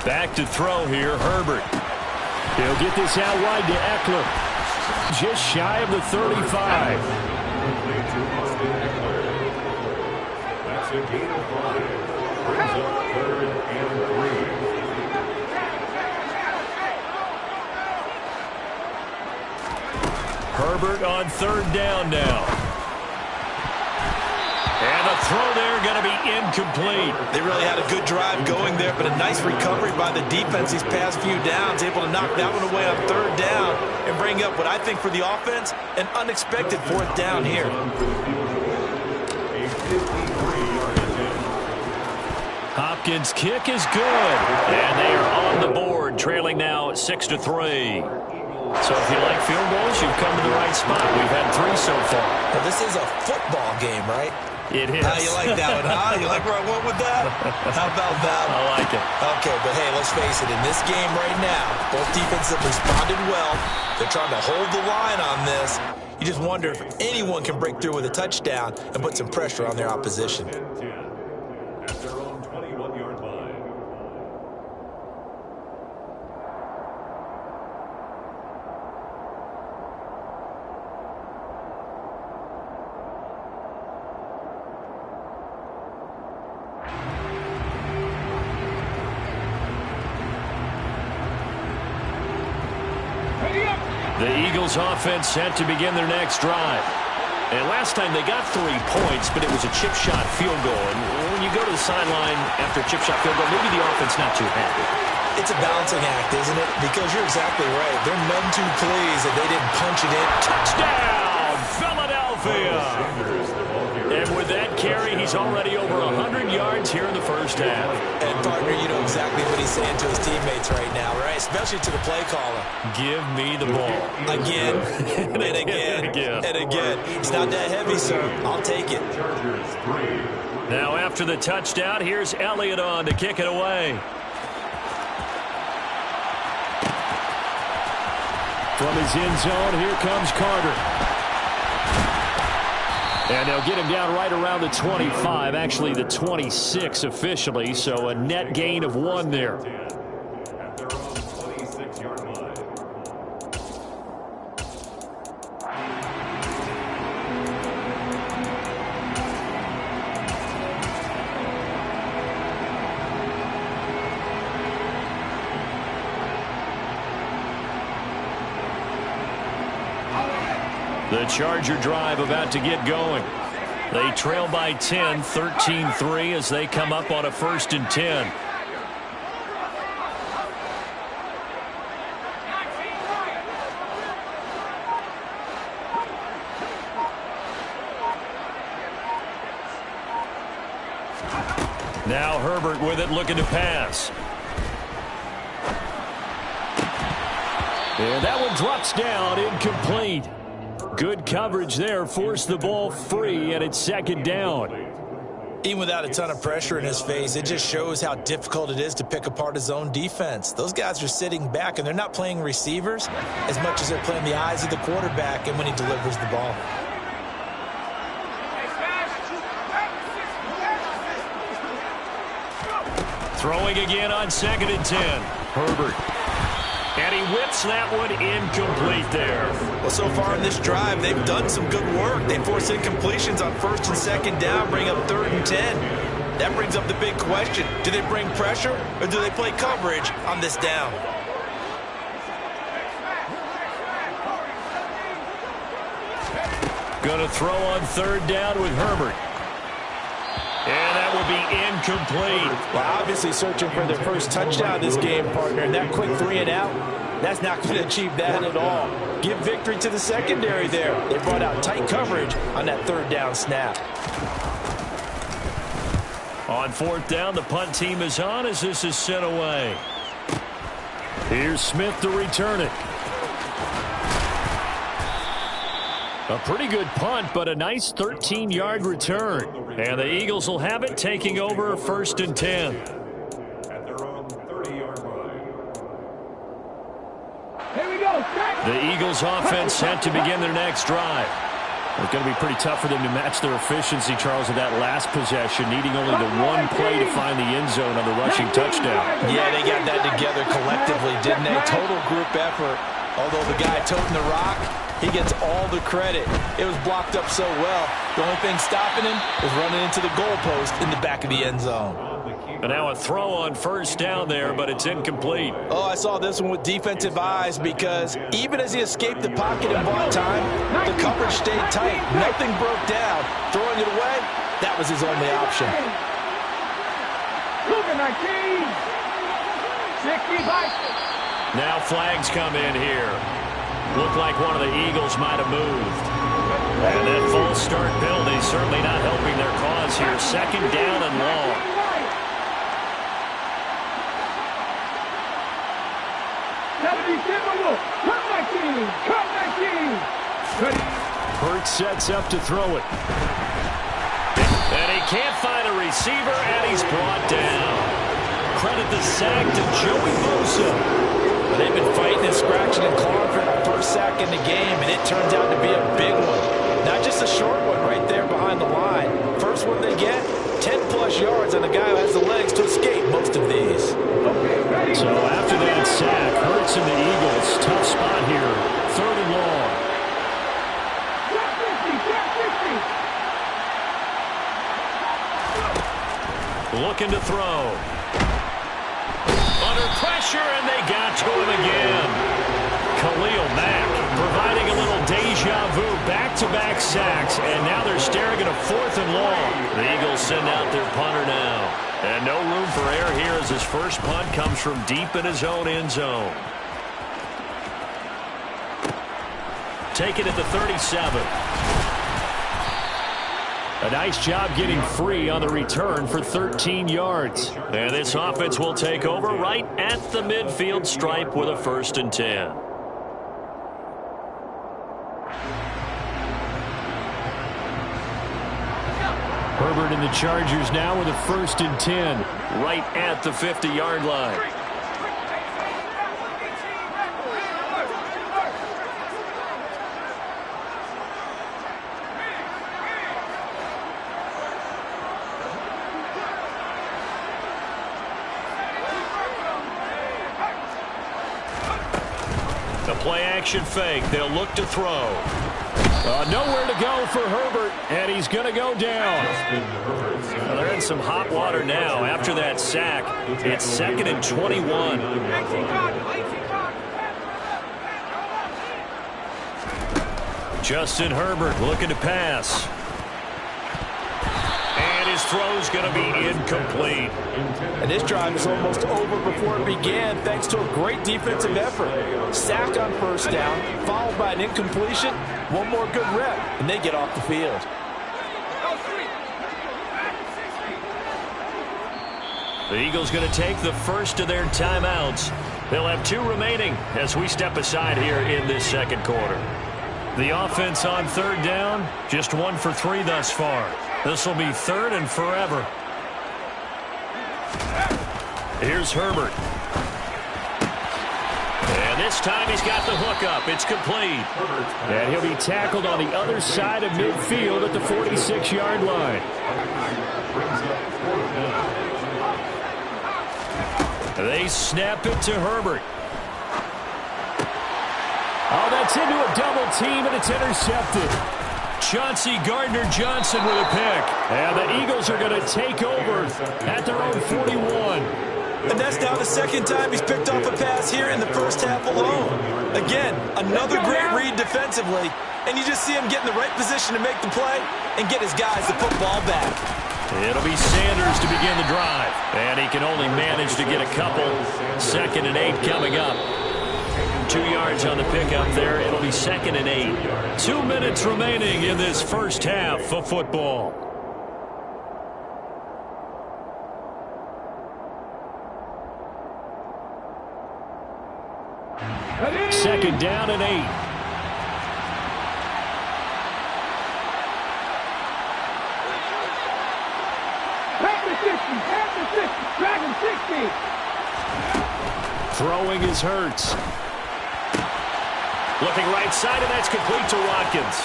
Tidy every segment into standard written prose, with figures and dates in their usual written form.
Back to throw here, Herbert. He'll get this out wide to Eckler. Just shy of the 35. That's a gain of 5. Brings up 3rd and 3. Herbert on 3rd down now. And the throw there going to be incomplete. They really had a good drive going there, but a nice recovery by the defense these past few downs, able to knock that one away on 3rd down and bring up what I think for the offense, an unexpected 4th down here. Hopkins' kick is good, and they are on the board, trailing now 6-3. So if you like field goals, you've come to the right spot. We've had 3 so far. Now, this is a football game, right? It is. How you like that one, huh? You like where I went with that? How about that one? I like it. Okay, but hey, let's face it. In this game right now, both defenses have responded well. They're trying to hold the line on this. You just wonder if anyone can break through with a touchdown and put some pressure on their opposition. At their own 21-yard line. The Eagles offense set to begin their next drive. And last time they got 3 points, but it was a chip shot field goal. And when you go to the sideline after a chip shot field goal, maybe the offense not too happy. It's a balancing act, isn't it? Because you're exactly right. They're none too pleased that they didn't punch it in. Touchdown, Philadelphia! And with that carry, he's already over 100 yards here in the first half. And, partner, you know exactly what he's saying to his teammates right now, right? Especially to the play caller. Give me the ball. Again, and again, and again. It's not that heavy, sir. I'll take it. Now, after the touchdown, here's Elliott on to kick it away. From his end zone, here comes Carter. And they'll get him down right around the 25, actually the 26 officially, so a net gain of 1 there. At their own 26-yard line. The Charger drive about to get going. They trail by 10, 13-3 as they come up on a 1st and 10. Now Herbert with it, looking to pass. And that one drops down, incomplete. Good coverage there, forced the ball free, and it's 2nd down. Even without a ton of pressure in his face, it just shows how difficult it is to pick apart his own defense. Those guys are sitting back, and they're not playing receivers as much as they're playing the eyes of the quarterback and when he delivers the ball. Throwing again on 2nd and 10. Herbert. And he whips that one incomplete there. Well, so far in this drive, they've done some good work. They force incompletions on 1st and 2nd down, bring up 3rd and 10. That brings up the big question. Do they bring pressure or do they play coverage on this down? Going to throw on 3rd down with Herbert. And that will be incomplete. Well, obviously searching for their first touchdown this game, partner. And that quick 3 and out, that's not going to achieve that at all. Give victory to the secondary there. They brought out tight coverage on that 3rd down snap. On 4th down, the punt team is on as this is sent away. Here's Smith to return it. A pretty good punt, but a nice 13-yard return. And the Eagles will have it, taking over 1st and 10. At their own 30-yard line. The Eagles offense set to begin their next drive. It's going to be pretty tough for them to match their efficiency, Charles, in that last possession, needing only the one play to find the end zone on the rushing touchdown. Yeah, they got that together collectively, didn't they? Total group effort. Although the guy toting the rock, he gets all the credit. It was blocked up so well. The only thing stopping him was running into the goalpost in the back of the end zone. And now a throw on first down there, but it's incomplete. Oh, I saw this one with defensive eyes because even as he escaped the pocket and bought time, the coverage stayed tight. Nothing broke down. Throwing it away, that was his only option. Now flags come in here. Looked like one of the Eagles might have moved. And that false start penalty certainly not helping their cause here. Second down and long. Hurts sets up to throw it. And he can't find a receiver, and he's brought down. Credit the sack to Joey Bosa. But they've been fighting and scratching and clawing for that first sack in the game, and it turned out to be a big one. Not just a short one right there behind the line. First one they get, 10-plus yards on the guy who has the legs to escape most of these. So after that sack, Hurts and the Eagles, tough spot here. Third and long. Looking to throw. Under pressure, and they got to him again. Khalil Mack providing a little deja vu, back-to-back sacks, and now they're staring at a fourth and long. The Eagles send out their punter now. And no room for error here as his first punt comes from deep in his own end zone. Taken at the 37. A nice job getting free on the return for 13 yards. And this offense will take over right at the midfield stripe with a 1st and 10. Herbert and the Chargers now with a 1st and 10 right at the 50-yard line. The play-action fake. They'll look to throw. Nowhere to go for Herbert, and he's going to go down. Well, they're in some hot water now. After that sack, it's 2nd and 21. Justin Herbert looking to pass. And his throw's going to be incomplete. And this drive is almost over before it began thanks to a great defensive effort. Sack on first down, followed by an incompletion. One more good rep, and they get off the field. The Eagles going to take the first of their timeouts. They'll have 2 remaining as we step aside here in this second quarter. The offense on 3rd down, just 1 for 3 thus far. This will be 3rd and forever. Here's Herbert. And this time he's got the hook up. It's complete. And he'll be tackled on the other side of midfield at the 46-yard line. They snap it to Herbert. Oh, that's into a double team, and it's intercepted. Chauncey Gardner-Johnson with a pick. And the Eagles are going to take over at their own 41. And that's now the 2nd time he's picked off a pass here in the first half alone. Again, another great read defensively, and you just see him get in the right position to make the play and get his guys the football back. It'll be Sanders to begin the drive, and he can only manage to get a couple. 2nd and 8 coming up. 2 yards on the pickup there. It'll be 2nd and 8. 2 minutes remaining in this first half of football. Second down and 8. Throwing is Hurts. Looking right side, and that's complete to Watkins.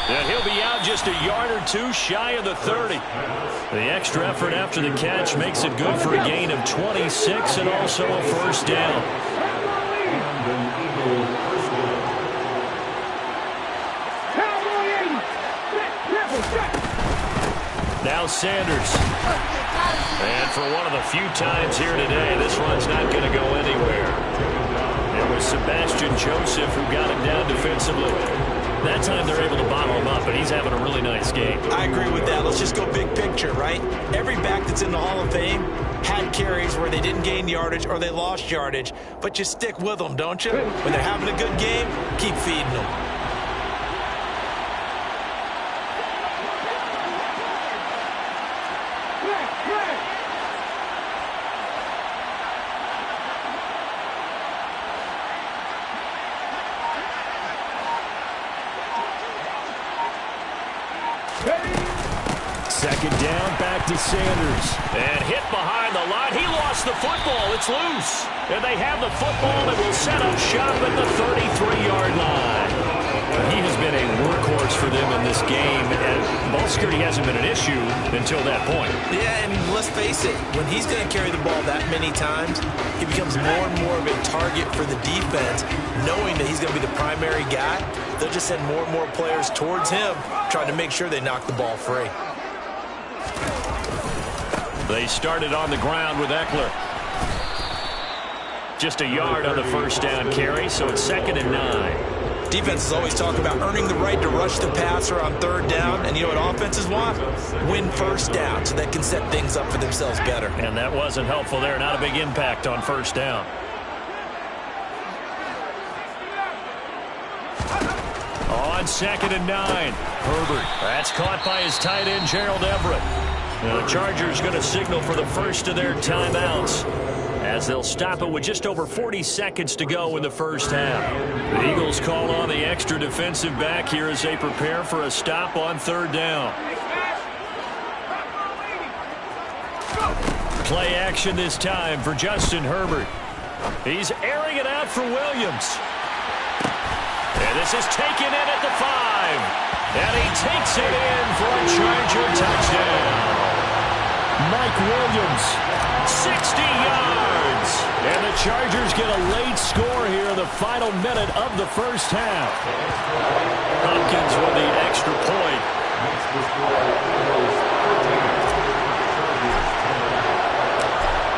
And he'll be out just a yard or two shy of the 30. The extra effort after the catch makes it good for a gain of 26 and also a first down. Now Sanders. And for one of the few times here today, this one's not going to go anywhere. It was Sebastian Joseph who got him down defensively. That time they're able to bottle him up, but he's having a really nice game. I agree with that. Let's just go big picture, right? Every back that's in the Hall of Fame had carries where they didn't gain yardage or they lost yardage, but you stick with them, don't you? When they're having a good game, keep feeding them. Second down, back to Sanders. And hit behind the line. He lost the football. It's loose. And they have the football that will set up shop at the 33-yard line. He has been a workhorse for them in this game, and ball security hasn't been an issue until that point. Yeah, and let's face it, when he's going to carry the ball that many times, he becomes more and more of a target for the defense, knowing that he's going to be the primary guy. They'll just send more and more players towards him, trying to make sure they knock the ball free. They started on the ground with Eckler. Just a yard on the first down carry, so it's 2nd and 9. Defenses always talk about earning the right to rush the passer on 3rd down, and you know what offenses want? Win first down so they can set things up for themselves better. And that wasn't helpful there. Not a big impact on first down. On 2nd and 9, Herbert. That's caught by his tight end, Gerald Everett. Now the Chargers going to signal for the first of their timeouts as they'll stop it with just over 40 seconds to go in the first half. The Eagles call on the extra defensive back here as they prepare for a stop on 3rd down. Play action this time for Justin Herbert. He's airing it out for Williams. And this is taken in at the 5. And he takes it in for a Charger touchdown. Mike Williams, 60 yards. And the Chargers get a late score here in the final minute of the first half. Hopkins with the extra point.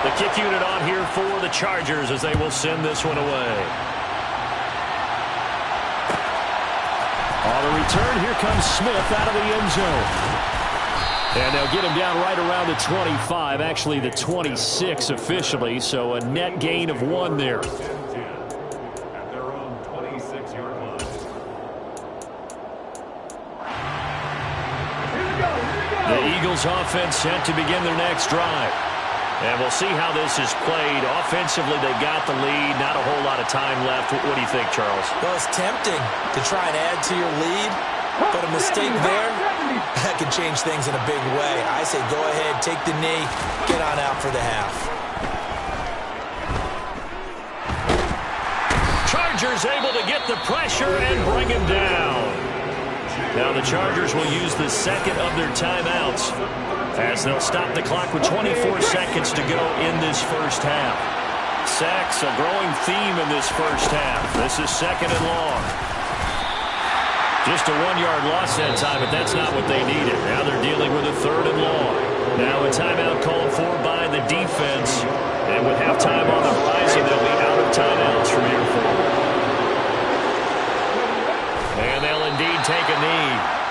The kick unit on here for the Chargers as they will send this one away. On the return, here comes Smith out of the end zone. And they'll get him down right around the 25, actually the 26 officially, so a net gain of 1 there. At their own 26-yard line. The Eagles offense set to begin their next drive. And we'll see how this is played. Offensively, they got the lead. Not a whole lot of time left. What do you think, Charles? Well, it's tempting to try and add to your lead, but a mistake there, that can change things in a big way. I say go ahead, take the knee, get on out for the half. Chargers able to get the pressure and bring him down. Now the Chargers will use the second of their timeouts as they'll stop the clock with 24 seconds to go in this first half. Sacks, a growing theme in this first half. This is 2nd and long. Just a 1-yard loss that time, but that's not what they needed. Now they're dealing with a 3rd and long. Now a timeout called for by the defense. And with halftime on the horizon, they'll be out of timeouts from here forward. And they'll indeed take a knee.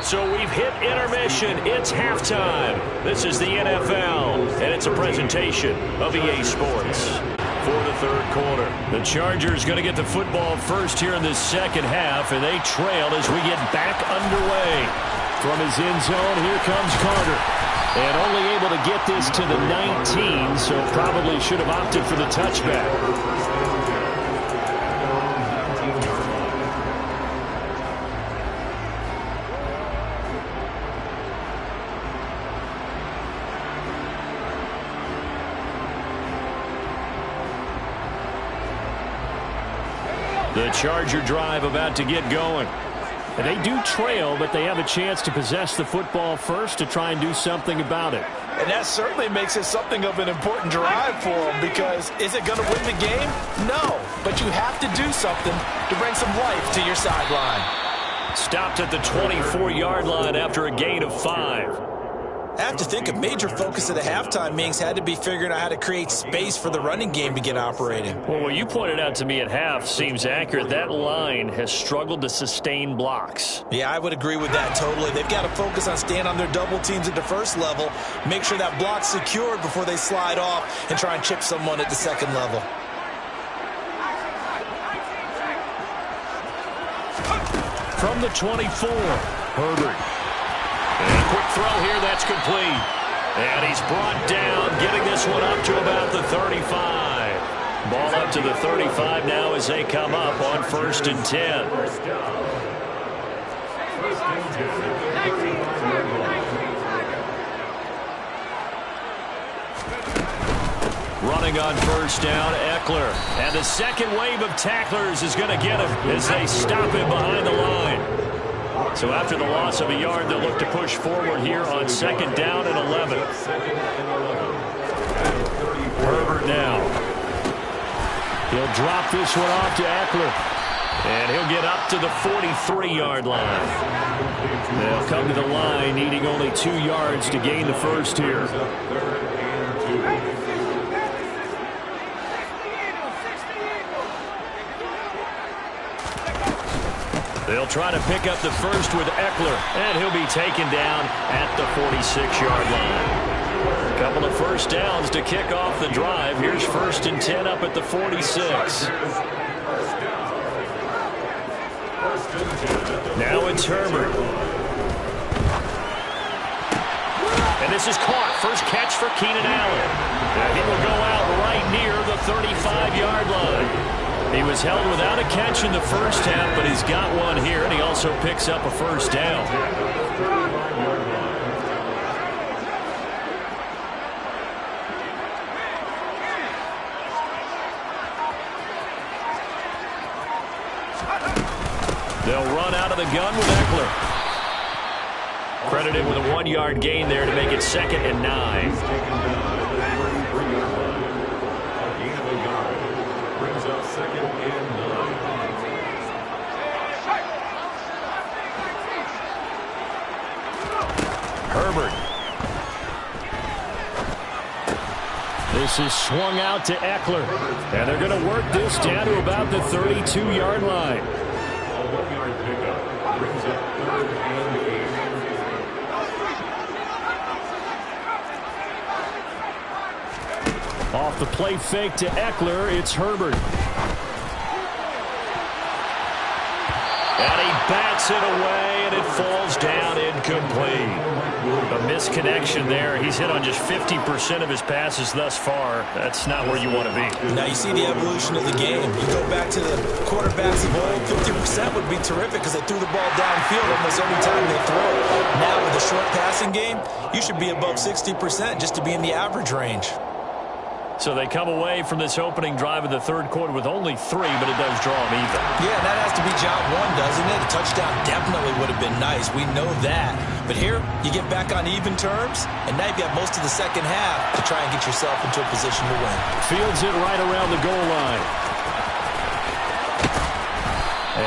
So we've hit intermission. It's halftime. This is the NFL, and it's a presentation of EA Sports. For the 3rd quarter, the Chargers going to get the football first here in this second half, and they trail as we get back underway. From his end zone, here comes Carter. And only able to get this to the 19, so probably should have opted for the touchback. The Charger drive about to get going. And they do trail, but they have a chance to possess the football first to try and do something about it. And that certainly makes it something of an important drive for them, because is it going to win the game? No, but you have to do something to bring some life to your sideline. Stopped at the 24-yard line after a gain of 5. I have to think a major focus of the halftime meetings had to be figuring out how to create space for the running game to get operating. Well, what you pointed out to me at half seems accurate. That line has struggled to sustain blocks. Yeah, I would agree with that totally. They've got to focus on staying on their double teams at the first level, make sure that block's secured before they slide off and try and chip someone at the second level. From the 24, Herbert. And a quick throw here, that's complete. And he's brought down, getting this one up to about the 35. Ball up to the 35 now as they come up on 1st and 10. Running on 1st down, Ekeler. And the second wave of tacklers is going to get him as they stop him behind the line. So after the loss of a yard, they'll look to push forward here on 2nd down and 11. Herbert now. He'll drop this one off to Ekeler. And he'll get up to the 43-yard line. They'll come to the line, needing only 2 yards to gain the first here. They'll try to pick up the first with Ekeler, and he'll be taken down at the 46-yard line. A couple of first downs to kick off the drive. Here's 1st and 10 up at the 46. Now it's Herbert. And this is caught. First catch for Keenan Allen. And he will go out right near the 35-yard line. He was held without a catch in the first half, but he's got one here, and he also picks up a first down. They'll run out of the gun with Ekeler. Credited with a 1-yard gain there to make it 2nd and 9. Herbert. This is swung out to Ekeler. And they're going to work this down to about the 32-yard line. A 1-yard pickup brings up 3rd and 8. Off the play fake to Ekeler, it's Herbert. And he bats it away, and it falls down incomplete. A misconnection there. He's hit on just 50% of his passes thus far. That's not where you want to be. Now you see the evolution of the game. You go back to the quarterbacks of old, 50% would be terrific because they threw the ball downfield almost every time they throw it. Now with a short passing game, you should be above 60% just to be in the average range. So they come away from this opening drive of the 3rd quarter with only 3, but it does draw them even. Yeah, that has to be job 1, doesn't it? A touchdown definitely would have been nice. We know that. But here, you get back on even terms, and now you've got most of the second half to try and get yourself into a position to win. Fields it right around the goal line.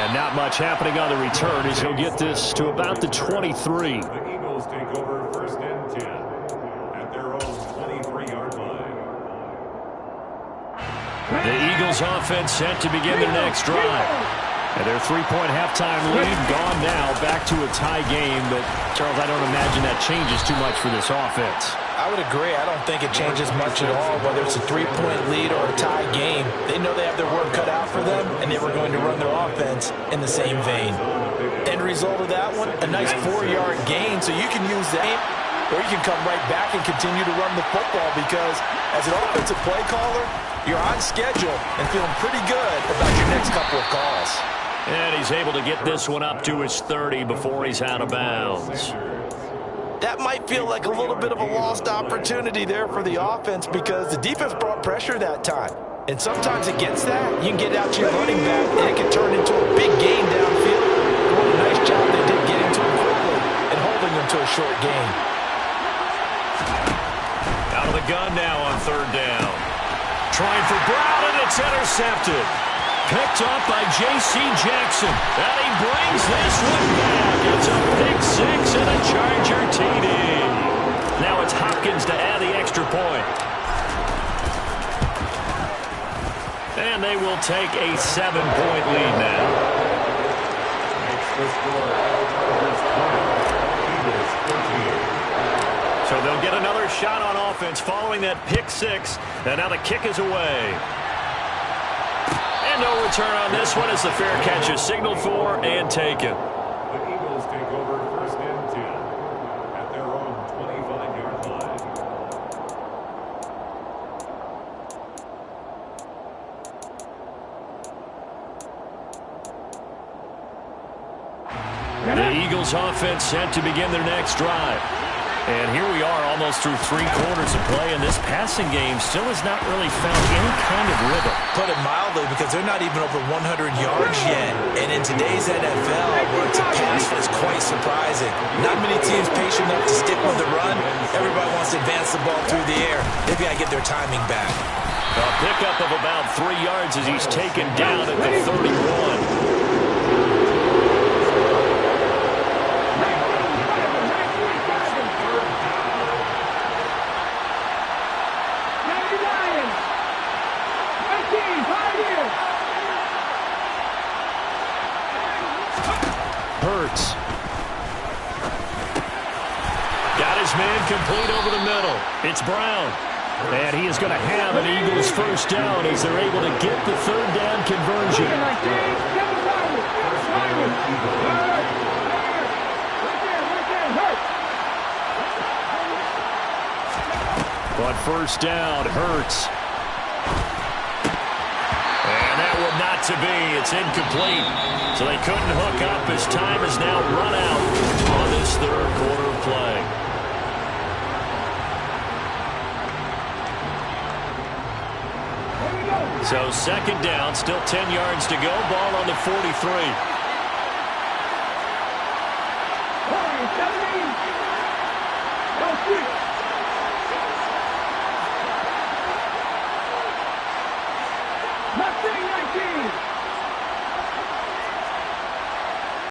And not much happening on the return as he'll get this to about the 23. The Eagles take over 1st and 10 at their own 23-yard line. The Eagles offense set to begin their next drive. And their 3-point halftime lead gone now, back to a tie game. But, Charles, I don't imagine that changes too much for this offense. I would agree. I don't think it changes much at all, whether it's a 3-point lead or a tie game. They know they have their work cut out for them, and they were going to run their offense in the same vein. End result of that one, a nice 4-yard gain, so you can use that, or you can come right back and continue to run the football, because as an offensive play caller, you're on schedule and feeling pretty good about your next couple of calls. And he's able to get this one up to his 30 before he's out of bounds. That might feel like a little bit of a lost opportunity there for the offense because the defense brought pressure that time. And sometimes against that, you can get out to your running back, and it can turn into a big gain downfield. What a nice job they did getting to him quickly and holding him to a short gain. Out of the gun now on third down. Trying for Brown, and it's intercepted. Picked off by J.C. Jackson. And he brings this one back. It's a pick six and a Charger TD. Now it's Hopkins to add the extra point. And they will take a 7-point lead now. So they'll get another shot on offense following that pick six. And now the kick is away. And no return on this one as the fair catch is signaled for and taken. The Eagles take over first and 10 at their own 25-yard line. The Eagles offense set to begin their next drive. And here we are almost through 3 quarters of play, and this passing game still has not really found any kind of rhythm. Put it mildly, because they're not even over 100 yards yet. And in today's NFL, where it's a pass rush, it's quite surprising. Not many teams patient enough to stick with the run. Everybody wants to advance the ball through the air. They've got to get their timing back. A pickup of about 3 yards as he's taken down at the 31. Hurts. Got his man complete over the middle. It's Brown. And he is going to have an Eagles first down as they're able to get the third down conversion. But first down, Hurts. And that one not to be. It's incomplete. So they couldn't hook up as time is now run out on this third quarter of play. So second down, still 10 yards to go. Ball on the 43. Go,